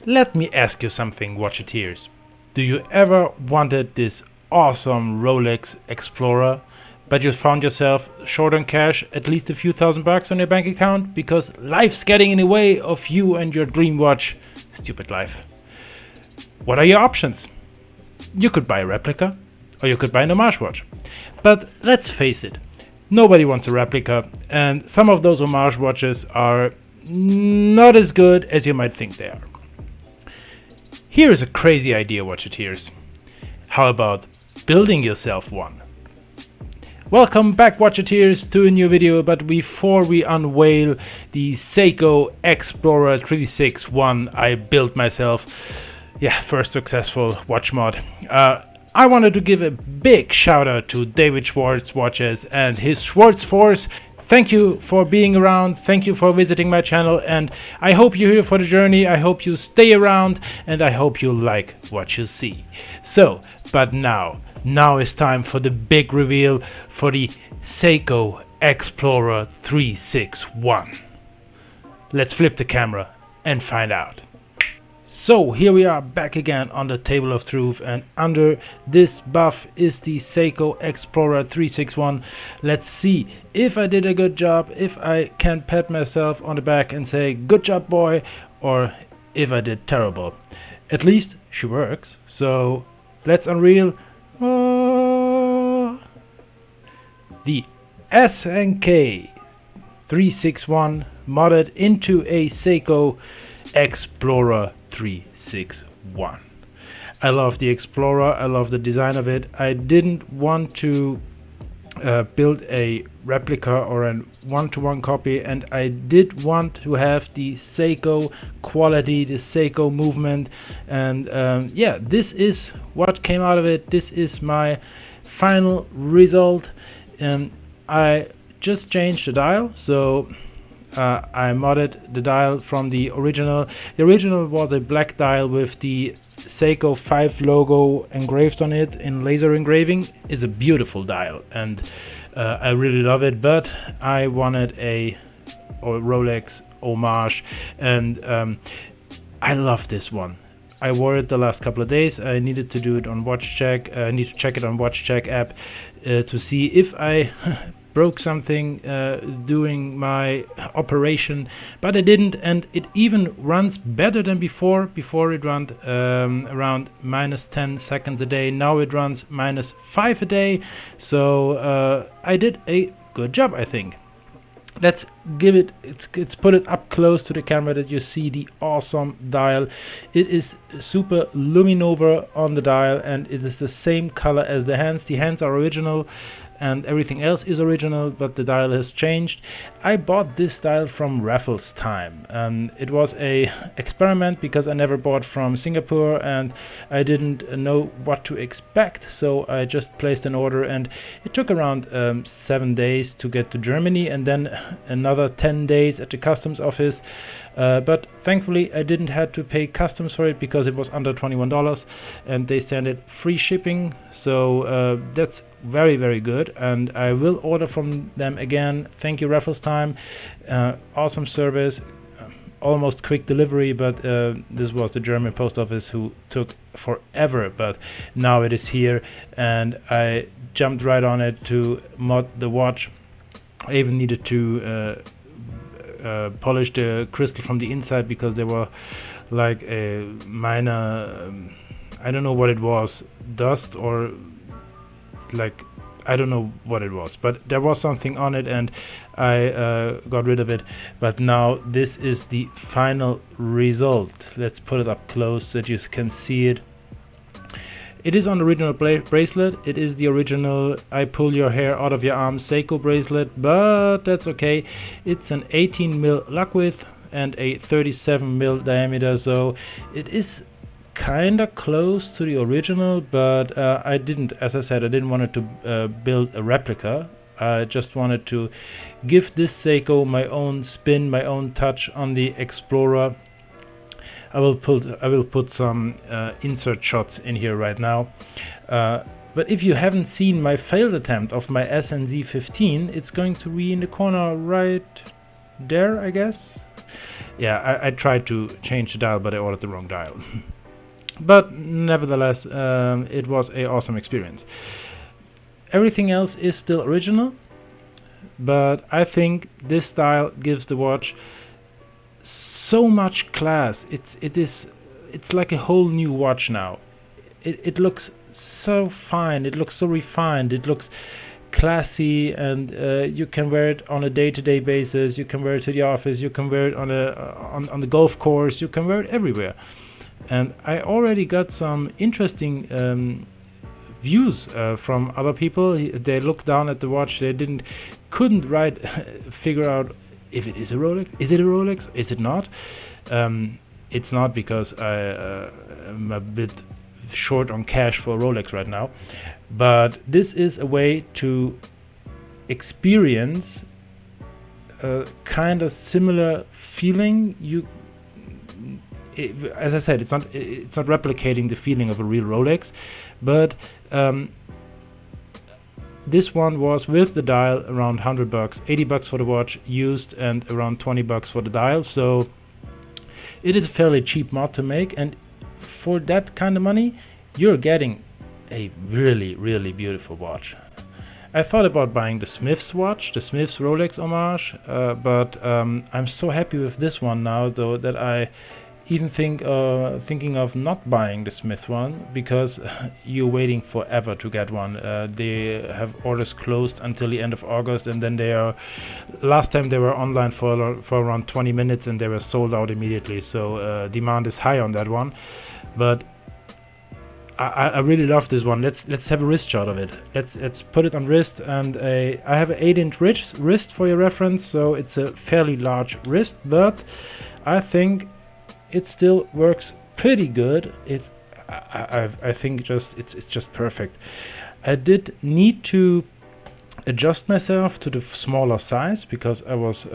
Let me ask you something, Watchateers. Do you ever wanted this awesome Rolex Explorer, but you found yourself short on cash, at least a few $1,000 on your bank account, because life's getting in the way of you and your dream watch? Stupid life. What are your options? You could buy a replica, or you could buy an homage watch. But let's face it, nobody wants a replica, and some of those homage watches are not as good as you might think they are. Here is a crazy idea, Watchateers. How about building yourself one? Welcome back, Watchateers, to a new video, but before we unveil the Seiko Xplorer 361 I built myself, first successful watch mod, I wanted to give a big shout out to David Schwartz Watches and his Schwartz Force. Thank you for being around, thank you for visiting my channel, and I hope you're here for the journey, I hope you stay around, and I hope you like what you see. So, but now is time for the big reveal for the Seiko Xplorer 361. Let's flip the camera and find out. So here we are back again on the table of truth, and under this buff is the Seiko Xplorer 361. Let's see if I did a good job, if I can pat myself on the back and say good job boy, or if I did terrible. At least she works, so let's unveil the SNK361 modded into a Seiko Xplorer 361. I love the Explorer, I love the design of it. I didn't want to build a replica or a one-to-one copy, and I did want to have the Seiko quality, the Seiko movement, and this is what came out of it. This is my final result. I just changed the dial, so I modded the dial from the original. The original was a black dial with the Seiko 5 logo engraved on it in laser engraving. It's a beautiful dial, and I really love it, but I wanted a Rolex Hommage, and I love this one. I wore it the last couple of days. I needed to do it on Watch Check. I need to check it on Watch Check app to see if I broke something doing my operation, but I didn't, and it even runs better than before. Before it ran around -10 seconds a day. Now it runs -5 a day. So I did a good job, I think. Let's give it, let's put it up close to the camera that you see the awesome dial. It is super luminova on the dial, and it is the same color as the hands. The hands are original and everything else is original, but the dial has changed. I bought this dial from Raffles Time. It was a experiment because I never bought from Singapore and I didn't know what to expect, so I just placed an order, and it took around 7 days to get to Germany, and then another 10 days at the customs office. But thankfully I didn't have to pay customs for it because it was under $21, and they sent it free shipping, so that's very, very good, and I will order from them again. Thank you, Raffles Time. Awesome service, almost quick delivery, but this was the German post office who took forever, but now it is here, and I jumped right on it to mod the watch. I even needed to polish the crystal from the inside because there were like a minor I don't know what it was, dust or like I don't know what it was, but there was something on it, and I got rid of it. But now this is the final result. Let's put it up close so that you can see it. It is on the original bracelet. It is the original I pull your hair out of your arm Seiko bracelet, but that's okay. It's an 18 mil lug width and a 37 mil diameter, so it is kind of close to the original, but I didn't, as I said, I didn't want to build a replica. I just wanted to give this Seiko my own spin, my own touch on the Explorer. I will put some insert shots in here right now. But if you haven't seen my failed attempt of my SNZ15, it's going to be in the corner right there, I guess. yeah, I tried to change the dial, but I ordered the wrong dial. But nevertheless, it was a awesome experience. Everything else is still original, but I think this dial gives the watch so much class. It's like a whole new watch now. It looks so fine, it looks so refined, it looks classy, and you can wear it on a day-to-day basis, you can wear it to the office, you can wear it on on the golf course, you can wear it everywhere. And I already got some interesting views from other people. They looked down at the watch, they couldn't figure out if it is a Rolex. Is it a Rolex? Is it not? It's not, because I am a bit short on cash for a Rolex right now. But this is a way to experience a kind of similar feeling. As I said, it's not replicating the feeling of a real Rolex, but this one was with the dial around $100, $80 for the watch used, and around $20 for the dial. So it is a fairly cheap mod to make, and for that kind of money, you're getting a really, really beautiful watch. I thought about buying the Smith's watch, the Smith's Rolex Hommage, but I'm so happy with this one now, though, that I even thinking of not buying the Smith one, because you're waiting forever to get one. They have orders closed until the end of August, and then last time they were online for around 20 minutes and they were sold out immediately. So demand is high on that one, but I really love this one. Let's have a wrist shot of it. Let's put it on wrist, and I have an 8-inch wrist for your reference, so it's a fairly large wrist, but I think it still works pretty good. I think it's just perfect. I did need to adjust myself to the smaller size, because I was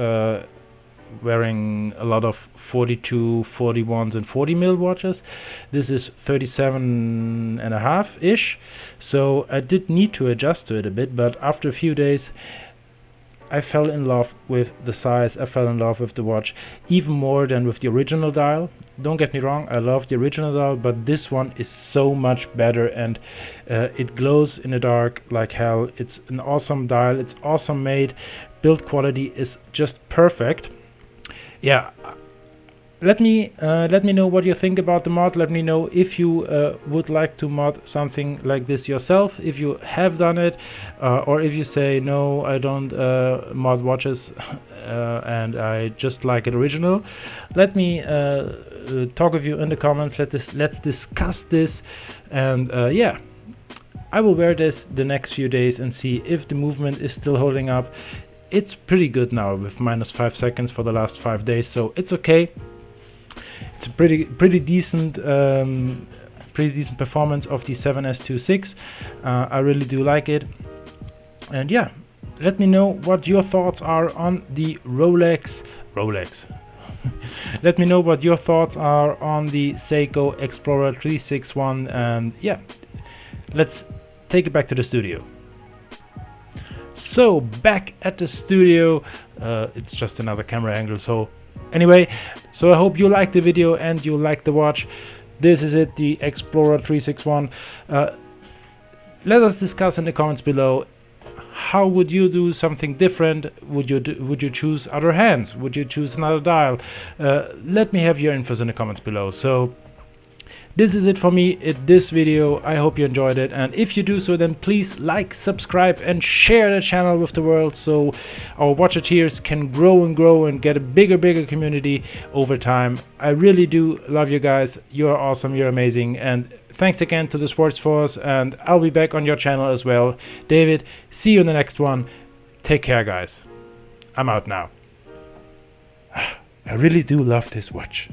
wearing a lot of 42, 41s and 40 mil watches. This is 37.5 ish, so I did need to adjust to it a bit, but after a few days I fell in love with the size. I fell in love with the watch even more than with the original dial. Don't get me wrong, I love the original dial, but this one is so much better, and it glows in the dark like hell. It's an awesome dial, it's awesome made, build quality is just perfect. Yeah, let me know what you think about the mod. Let me know if you would like to mod something like this yourself, if you have done it, or if you say no, I don't mod watches and I just like it original. Let me talk with you in the comments. Let's discuss this, and yeah, I will wear this the next few days and see if the movement is still holding up. It's pretty good now with -5 seconds for the last 5 days, so it's okay. It's a pretty decent performance of the 7S26. I really do like it, and yeah, let me know what your thoughts are on the Rolex. Let me know what your thoughts are on the Seiko Xplorer 361, and yeah, let's take it back to the studio. So back at the studio, it's just another camera angle. So anyway, so I hope you liked the video and you liked the watch. This is it, the Xplorer 361. Let us discuss in the comments below. How would you do something different? Would you choose other hands? Would you choose another dial? Let me have your infos in the comments below. So this is it for me in this video. I hope you enjoyed it, and if you do so, then please like, subscribe and share the channel with the world, so our Watchateers can grow and grow and get a bigger community over time. I really do love you guys. You're awesome, you're amazing, and thanks again to the Schwartz Force, and I'll be back on your channel as well. David, see you in the next one. Take care, guys. I'm out now. I really do love this watch.